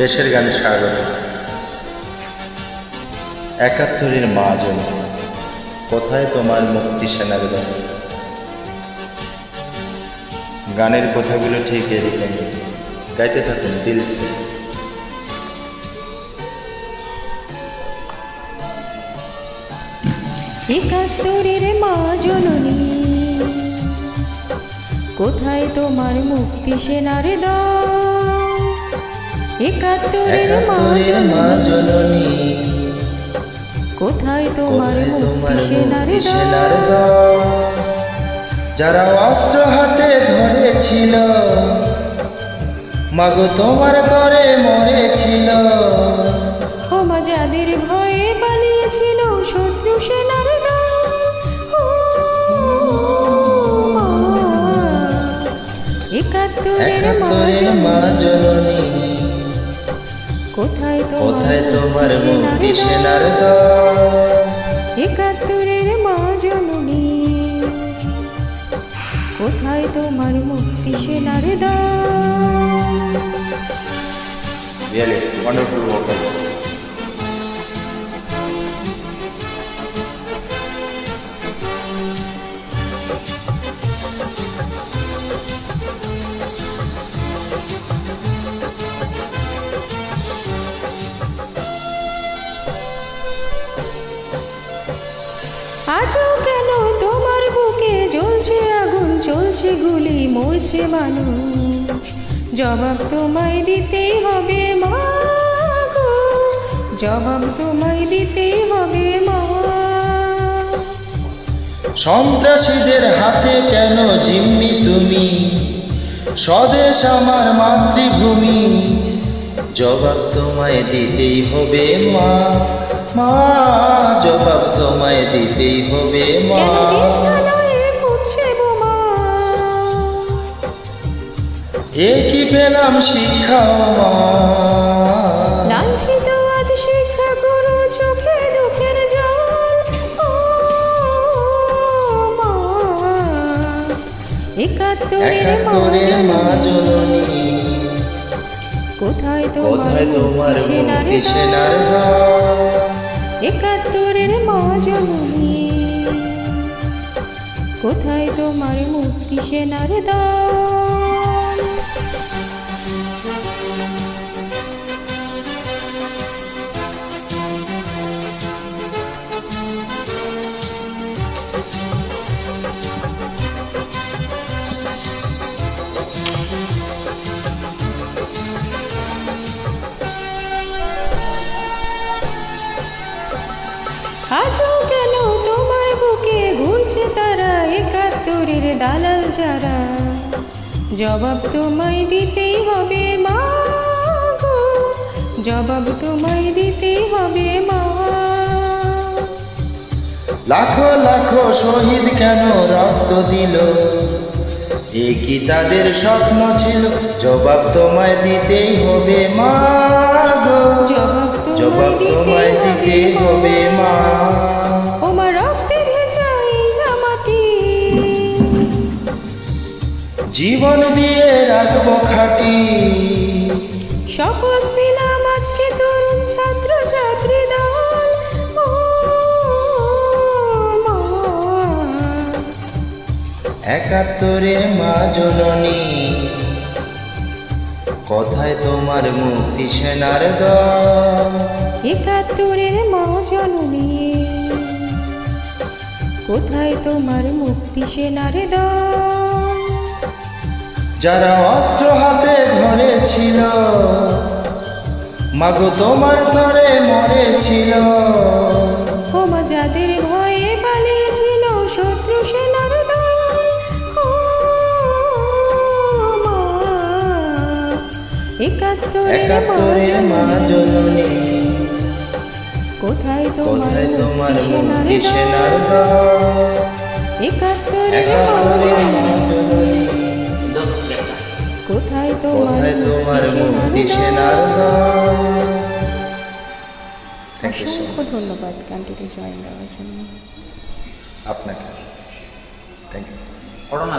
দেশের গানে স্বাগত। ৭১-এর মা জন, কোথায় তোমার মুক্তি সেনার দল। গানের কথাগুলো ঠিক এরকম, গাইতে থাকুন দিল সে। ৭১-এর মা জননী, কোথায় তোমার মুক্তি সেনার দল। ৭১-এর মা জননী, কোথায় তোমার মুক্তি সেনার দল। যারা অস্ত্র হাতে ধরেছিল, মাগো তোমার তরে মরেছিল। ক্ষমা যাদের ভয়ে পালিয়েছিল শত্রু সেনার দল। ৭১-এর মা জননী, কোথায় তোমার মুক্তি সেনার দল। ৭১-এর মা জননী, কোথায় তোমার মুক্তি সেনার দল। Really wonderful vocal. আজও কেন তোমার বুকে জ্বলছে আগুন, চলছে গুলি, মরছে মানুষ। জবাব তোমায় দিতেই হবে মা গো, জবাব তোমায় দিতেই হবে মা। সন্ত্রাসীদের হাতে কেন জিম্মি তুমি, স্বদেশ আমার মাতৃভূমি। জবাব তোমায় দিতেই হবে মা, মা জবাব তোমায় দিতেই হবে মা। এ কি পেলাম শিক্ষা মা, লাঞ্ছিত আজ শিক্ষা গুরু, চোখে দুঃখের জল। ও মা, ৭১-এর মা জননী, কোথায় তোমার মুক্তি সেনার দল। ৭১-এর মা জননী, কোথায় তোমার মুক্তি সেনার দল। আজও কেন তোমার বুকে ঘুরছে তারা, ৭১-এর দালাল যারা। জবাব তোমায় দিতেই হবে মা গো, জবাব তোমায় দিতেই হবে মা। লাখো লাখো শহীদ কেন রক্ত দিল, এ কি তাদের স্বপ্ন ছিল। জবাব তোমায় দিতেই হবে মা গো, জবাব তোমায় দিতেই হবে মা। ও মা, রক্তে ভেজা এই মাটি, জীবন দিয়ে রাখবো খাঁটি। শপথ দিলাম আজকে তরুণ ছাত্র ছাত্রী দল। ও মা, ৭১-এর মা জননী, কোথায় তোমার মুক্তি সেনার দল। ৭১-এর মা জননী, কোথায় তোমার মুক্তি সেনার দল। যারা অস্ত্র হাতে ধরেছিল, মাগো তোমার তরে মরেছিল। ক্ষমা যাদের ভয়ে পালিয়েছিল শত্রু সেনার দল। ও মা, ৭১-এর মা জননী, কোথায় কোথায় তোমার তোমার মুক্তি সেনার দল। ৭১-এর মা জননী, কোথায় কোথায় তোমার মুক্তি সেনার দল। অসংখ্য ধন্যবাদ গানটিতে জয়েন দেওয়ার জন্য আপনাকে। Thank you. ফটো না